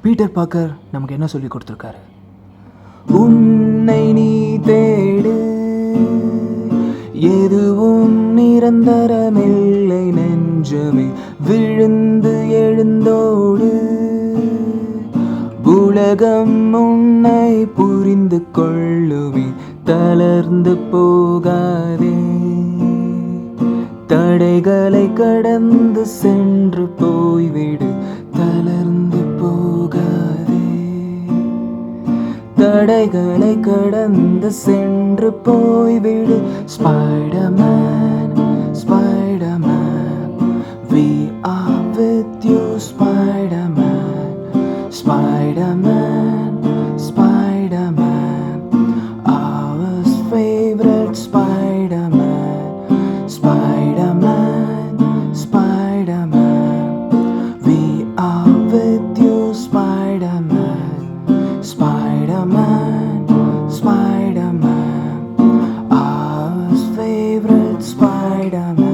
Peter Parker நமக்கு என்ன சொல்லி கொடுத்துருக்காரு? உன்னை நீ தேடு, எதுவும் நிரந்தரமில்லை நெஞ்சமே, விழுந்து எழுந்தோடு, உலகம் உன்னை புரிந்து கொள்ளுமே, தளர்ந்து போகாதே, தடைகளை கடந்து சென்று போய்விடு, தளர்ந்து போகாதே, தடைகளை கடந்து சென்று போய்விடு. Spider-Man, Spider-Man, we are with you. Spider-Man, Spider-Man, Spider-Man, our favorite Spider-Man, Spider-Man, Spider-Man, we are with you. Spider-Man, Spider-Man, Spider-Man, our favorite Spider-Man.